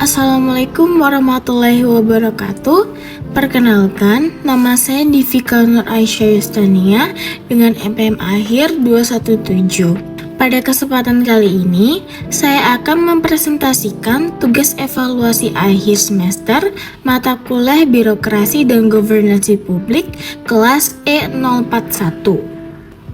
Assalamualaikum warahmatullahi wabarakatuh. Perkenalkan, nama saya Divika Nur Aisyah Yustania dengan NPM akhir 217. Pada kesempatan kali ini, saya akan mempresentasikan tugas evaluasi akhir semester mata kuliah Birokrasi dan Governance Publik kelas E041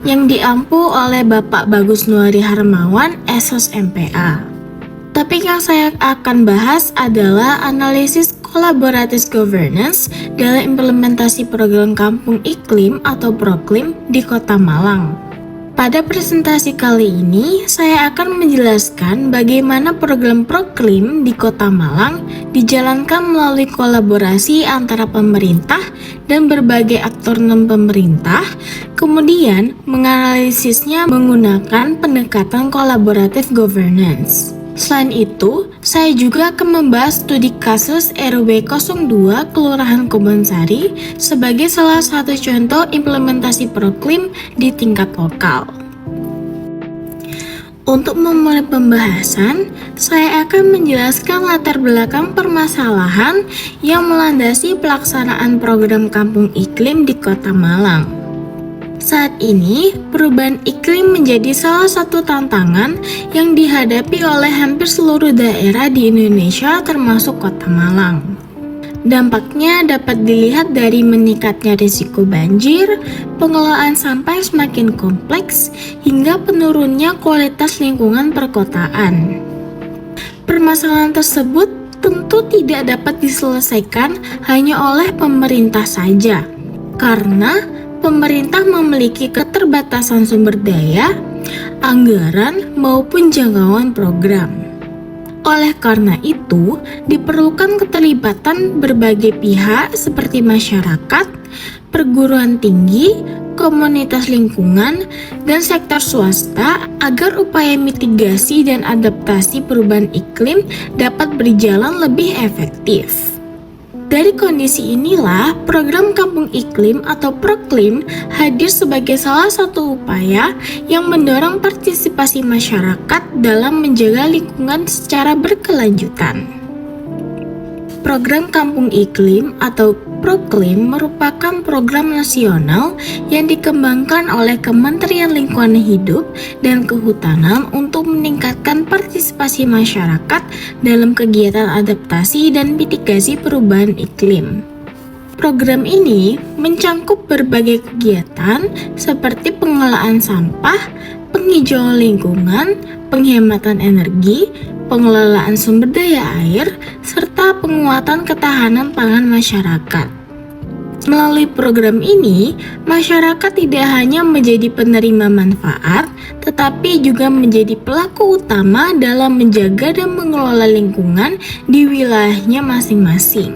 yang diampu oleh Bapak Bagus Nuari Harmawan, SOS MPA. Topik yang saya akan bahas adalah analisis kolaboratif governance dalam implementasi program Kampung Iklim atau Proklim di Kota Malang. Pada presentasi kali ini, saya akan menjelaskan bagaimana program Proklim di Kota Malang dijalankan melalui kolaborasi antara pemerintah dan berbagai aktor non-pemerintah, kemudian menganalisisnya menggunakan pendekatan kolaboratif governance. Selain itu, saya juga akan membahas studi kasus RW 02 Kelurahan Kebonsari sebagai salah satu contoh implementasi Proklim di tingkat lokal. Untuk memulai pembahasan, saya akan menjelaskan latar belakang permasalahan yang melandasi pelaksanaan program Kampung Iklim di Kota Malang. Saat ini, perubahan iklim menjadi salah satu tantangan yang dihadapi oleh hampir seluruh daerah di Indonesia termasuk Kota Malang. Dampaknya dapat dilihat dari meningkatnya risiko banjir, pengelolaan sampah yang semakin kompleks, hingga penurunnya kualitas lingkungan perkotaan. Permasalahan tersebut tentu tidak dapat diselesaikan hanya oleh pemerintah saja, karena pemerintah memiliki keterbatasan sumber daya, anggaran, maupun jangkauan program. Oleh karena itu, diperlukan keterlibatan berbagai pihak seperti masyarakat, perguruan tinggi, komunitas lingkungan, dan sektor swasta agar upaya mitigasi dan adaptasi perubahan iklim dapat berjalan lebih efektif. Dari kondisi inilah, program Kampung Iklim atau Proklim hadir sebagai salah satu upaya yang mendorong partisipasi masyarakat dalam menjaga lingkungan secara berkelanjutan. Program Kampung Iklim atau Proklim merupakan program nasional yang dikembangkan oleh Kementerian Lingkungan Hidup dan Kehutanan untuk meningkatkan partisipasi masyarakat dalam kegiatan adaptasi dan mitigasi perubahan iklim. Program ini mencangkup berbagai kegiatan seperti pengelolaan sampah, penghijauan lingkungan, penghematan energi, pengelolaan sumber daya air, serta penguatan ketahanan pangan masyarakat. Melalui program ini, masyarakat tidak hanya menjadi penerima manfaat, tetapi juga menjadi pelaku utama dalam menjaga dan mengelola lingkungan di wilayahnya masing-masing.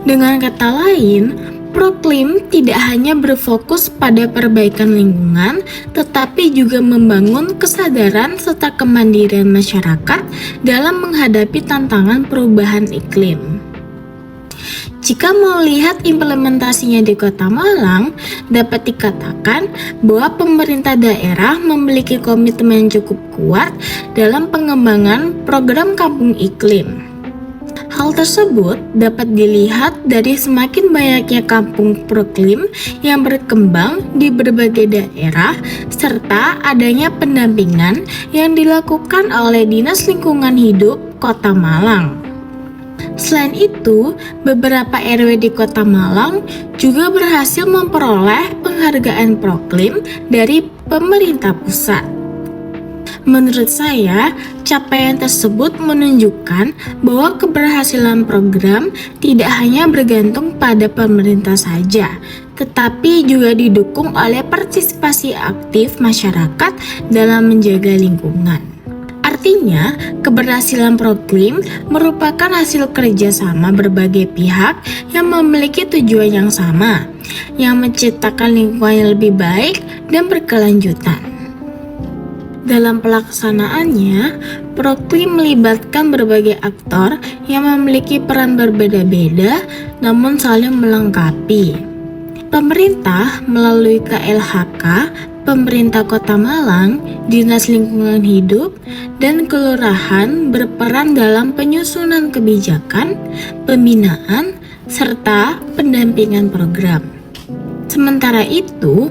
Dengan kata lain, Proklim tidak hanya berfokus pada perbaikan lingkungan, tetapi juga membangun kesadaran serta kemandirian masyarakat dalam menghadapi tantangan perubahan iklim. Jika melihat implementasinya di Kota Malang, dapat dikatakan bahwa pemerintah daerah memiliki komitmen cukup kuat dalam pengembangan program Kampung Iklim. Hal tersebut dapat dilihat dari semakin banyaknya kampung Proklim yang berkembang di berbagai daerah serta adanya pendampingan yang dilakukan oleh Dinas Lingkungan Hidup Kota Malang. Selain itu, beberapa RW di Kota Malang juga berhasil memperoleh penghargaan Proklim dari pemerintah pusat. Menurut saya, capaian tersebut menunjukkan bahwa keberhasilan program tidak hanya bergantung pada pemerintah saja, tetapi juga didukung oleh partisipasi aktif masyarakat dalam menjaga lingkungan. Artinya, keberhasilan Proklim merupakan hasil kerjasama berbagai pihak yang memiliki tujuan yang sama, yang menciptakan lingkungan yang lebih baik dan berkelanjutan. Dalam pelaksanaannya, Proklim melibatkan berbagai aktor yang memiliki peran berbeda-beda namun saling melengkapi. Pemerintah melalui KLHK Pemerintah Kota Malang, Dinas Lingkungan Hidup, dan Kelurahan berperan dalam penyusunan kebijakan, pembinaan, serta pendampingan program. Sementara itu,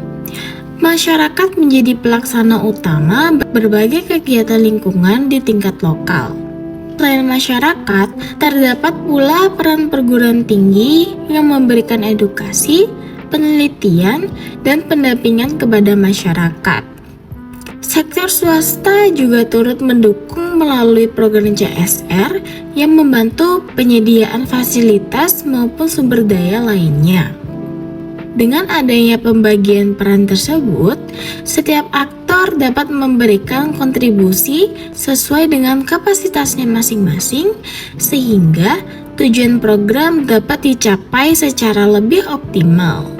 masyarakat menjadi pelaksana utama berbagai kegiatan lingkungan di tingkat lokal. Selain masyarakat, terdapat pula peran perguruan tinggi yang memberikan edukasi, penelitian, dan pendampingan kepada masyarakat. Sektor swasta juga turut mendukung melalui program CSR yang membantu penyediaan fasilitas maupun sumber daya lainnya. Dengan adanya pembagian peran tersebut, setiap aktor dapat memberikan kontribusi sesuai dengan kapasitasnya masing-masing, sehingga tujuan program dapat dicapai secara lebih optimal.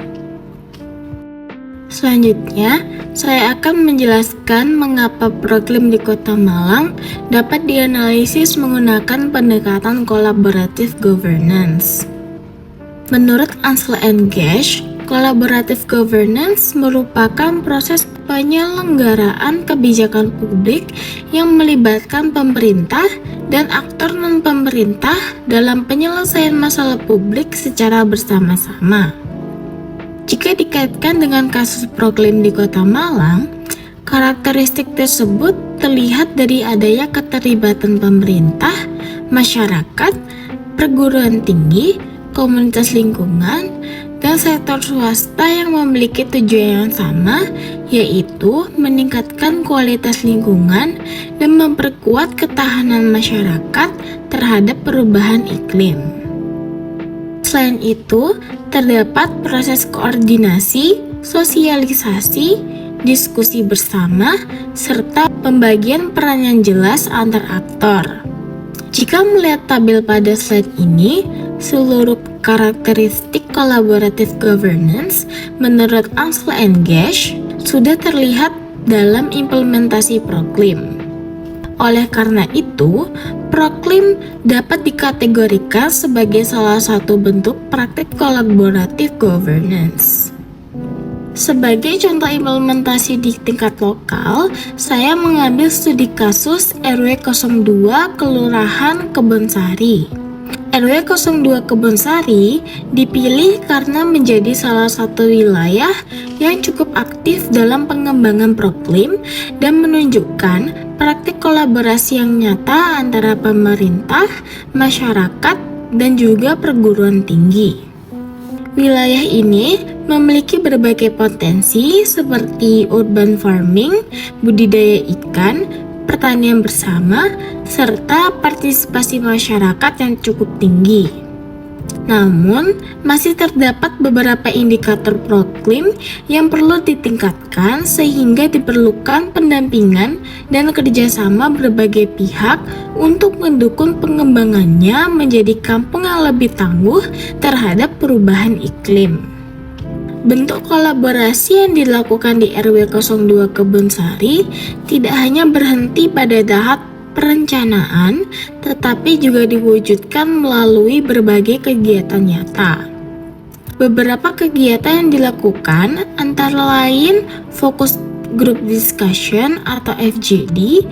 Selanjutnya, saya akan menjelaskan mengapa program di Kota Malang dapat dianalisis menggunakan pendekatan collaborative governance. Menurut Ansel and Gash, collaborative governance merupakan proses penyelenggaraan kebijakan publik yang melibatkan pemerintah dan aktor non-pemerintah dalam penyelesaian masalah publik secara bersama-sama. Jika dikaitkan dengan kasus Proklim di Kota Malang, karakteristik tersebut terlihat dari adanya keterlibatan pemerintah, masyarakat, perguruan tinggi, komunitas lingkungan, dan sektor swasta yang memiliki tujuan yang sama, yaitu meningkatkan kualitas lingkungan dan memperkuat ketahanan masyarakat terhadap perubahan iklim. Selain itu, terdapat proses koordinasi, sosialisasi, diskusi bersama, serta pembagian peran yang jelas antar aktor. Jika melihat tabel pada slide ini, seluruh karakteristik collaborative governance menurut Ansel and Gash sudah terlihat dalam implementasi Proklim. Oleh karena itu, Proklim dapat dikategorikan sebagai salah satu bentuk praktik kolaboratif governance. Sebagai contoh implementasi di tingkat lokal, saya mengambil studi kasus RW 02 Kelurahan Kebonsari. RW 02 Kebonsari dipilih karena menjadi salah satu wilayah yang cukup aktif dalam pengembangan Proklim dan menunjukkan praktik kolaborasi yang nyata antara pemerintah, masyarakat, dan juga perguruan tinggi. Wilayah ini memiliki berbagai potensi seperti urban farming, budidaya ikan, pertanian bersama, serta partisipasi masyarakat yang cukup tinggi. Namun, masih terdapat beberapa indikator Proklim yang perlu ditingkatkan sehingga diperlukan pendampingan dan kerjasama berbagai pihak untuk mendukung pengembangannya menjadi kampung yang lebih tangguh terhadap perubahan iklim. Bentuk kolaborasi yang dilakukan di RW 02 Kebonsari tidak hanya berhenti pada tahap perencanaan, tetapi juga diwujudkan melalui berbagai kegiatan nyata. Beberapa kegiatan yang dilakukan antara lain Focus Group Discussion atau FGD,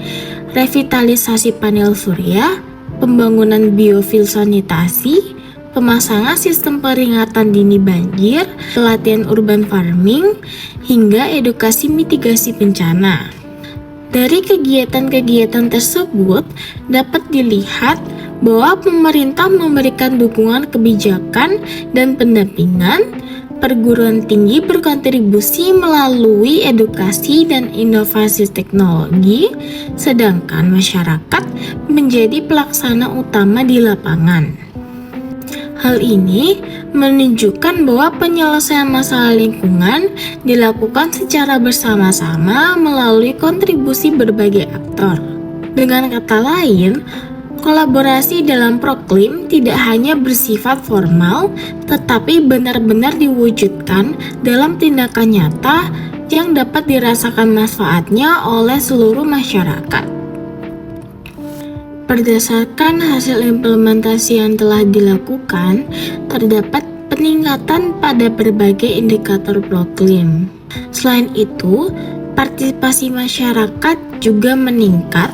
revitalisasi panel surya, pembangunan biofil sanitasi, pemasangan sistem peringatan dini banjir, pelatihan urban farming, hingga edukasi mitigasi bencana. Dari kegiatan-kegiatan tersebut dapat dilihat bahwa pemerintah memberikan dukungan kebijakan dan pendampingan, perguruan tinggi berkontribusi melalui edukasi dan inovasi teknologi, sedangkan masyarakat menjadi pelaksana utama di lapangan. Hal ini menunjukkan bahwa penyelesaian masalah lingkungan dilakukan secara bersama-sama melalui kontribusi berbagai aktor. Dengan kata lain, kolaborasi dalam Proklim tidak hanya bersifat formal, tetapi benar-benar diwujudkan dalam tindakan nyata yang dapat dirasakan manfaatnya oleh seluruh masyarakat. Berdasarkan hasil implementasi yang telah dilakukan, terdapat peningkatan pada berbagai indikator Proklim. Selain itu, partisipasi masyarakat juga meningkat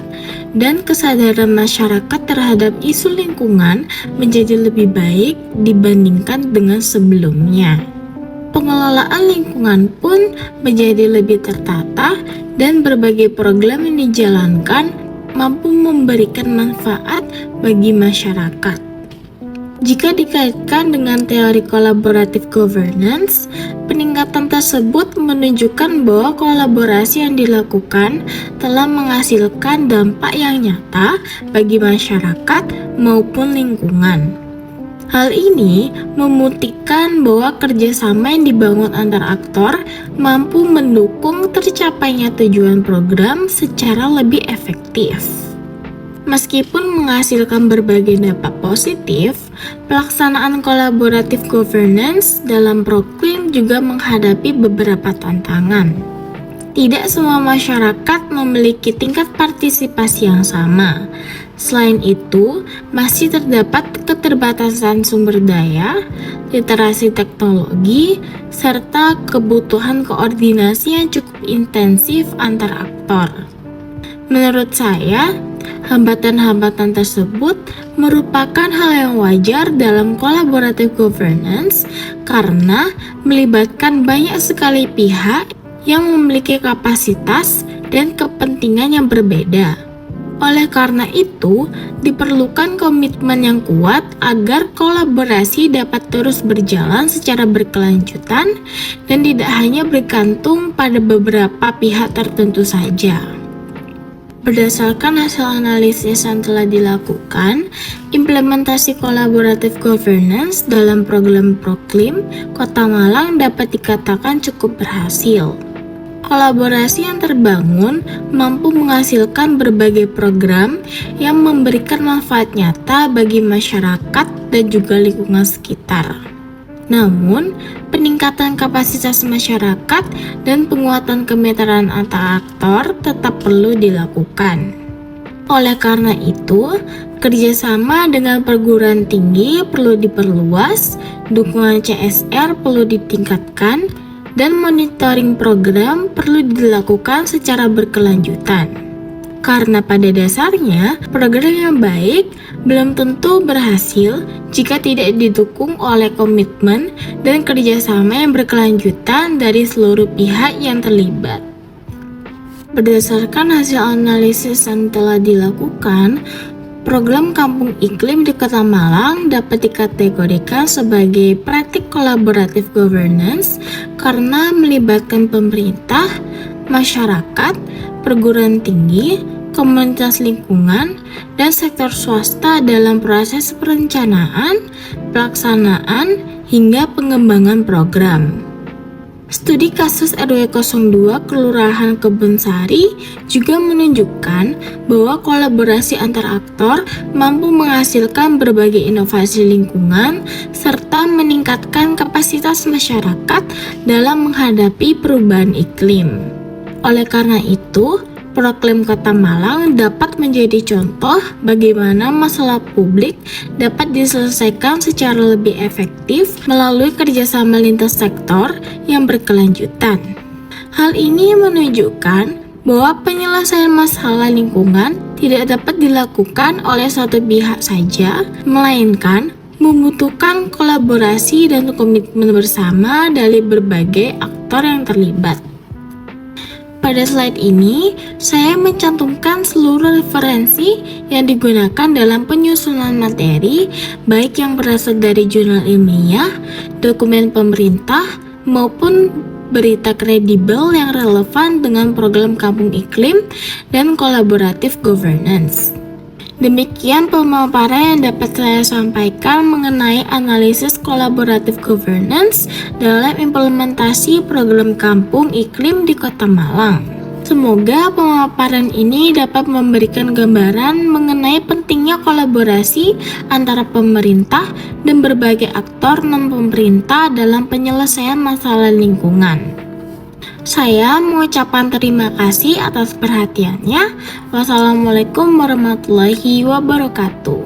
dan kesadaran masyarakat terhadap isu lingkungan menjadi lebih baik dibandingkan dengan sebelumnya. Pengelolaan lingkungan pun menjadi lebih tertata dan berbagai program yang dijalankan mampu memberikan manfaat bagi masyarakat. Jika dikaitkan dengan teori collaborative governance, peningkatan tersebut menunjukkan bahwa kolaborasi yang dilakukan telah menghasilkan dampak yang nyata bagi masyarakat maupun lingkungan. Hal ini membuktikan bahwa kerjasama yang dibangun antar aktor mampu mendukung tercapainya tujuan program secara lebih efektif. Meskipun menghasilkan berbagai dampak positif, pelaksanaan collaborative governance dalam Proklim juga menghadapi beberapa tantangan. Tidak semua masyarakat memiliki tingkat partisipasi yang sama. Selain itu, masih terdapat keterbatasan sumber daya, literasi teknologi, serta kebutuhan koordinasi yang cukup intensif antar aktor. Menurut saya, hambatan-hambatan tersebut merupakan hal yang wajar dalam collaborative governance karena melibatkan banyak sekali pihak yang memiliki kapasitas dan kepentingan yang berbeda. Oleh karena itu, diperlukan komitmen yang kuat agar kolaborasi dapat terus berjalan secara berkelanjutan dan tidak hanya bergantung pada beberapa pihak tertentu saja. Berdasarkan hasil analisis yang telah dilakukan, implementasi collaborative governance dalam program Proklim Kota Malang dapat dikatakan cukup berhasil. Kolaborasi yang terbangun mampu menghasilkan berbagai program yang memberikan manfaat nyata bagi masyarakat dan juga lingkungan sekitar. Namun, peningkatan kapasitas masyarakat dan penguatan kemitraan antar aktor tetap perlu dilakukan. Oleh karena itu, kerjasama dengan perguruan tinggi perlu diperluas, dukungan CSR perlu ditingkatkan, dan monitoring program perlu dilakukan secara berkelanjutan. Karena pada dasarnya, program yang baik belum tentu berhasil jika tidak didukung oleh komitmen dan kerjasama yang berkelanjutan dari seluruh pihak yang terlibat. Berdasarkan hasil analisis yang telah dilakukan, program Kampung Iklim di Kota Malang dapat dikategorikan sebagai praktik collaborative governance karena melibatkan pemerintah, masyarakat, perguruan tinggi, komunitas lingkungan, dan sektor swasta dalam proses perencanaan, pelaksanaan, hingga pengembangan program. Studi kasus RW 02 Kelurahan Kebonsari juga menunjukkan bahwa kolaborasi antar aktor mampu menghasilkan berbagai inovasi lingkungan serta meningkatkan kapasitas masyarakat dalam menghadapi perubahan iklim. Oleh karena itu, Proklim Kota Malang dapat menjadi contoh bagaimana masalah publik dapat diselesaikan secara lebih efektif melalui kerjasama lintas sektor yang berkelanjutan. Hal ini menunjukkan bahwa penyelesaian masalah lingkungan tidak dapat dilakukan oleh satu pihak saja, melainkan membutuhkan kolaborasi dan komitmen bersama dari berbagai aktor yang terlibat. Pada slide ini, saya mencantumkan seluruh referensi yang digunakan dalam penyusunan materi, baik yang berasal dari jurnal ilmiah, dokumen pemerintah, maupun berita kredibel yang relevan dengan program Kampung Iklim dan collaborative governance. Demikian pemaparan yang dapat saya sampaikan mengenai analisis collaborative governance dalam implementasi program Kampung Iklim di Kota Malang. Semoga pemaparan ini dapat memberikan gambaran mengenai pentingnya kolaborasi antara pemerintah dan berbagai aktor non-pemerintah dalam penyelesaian masalah lingkungan. Saya mengucapkan terima kasih atas perhatiannya. Wassalamualaikum warahmatullahi wabarakatuh.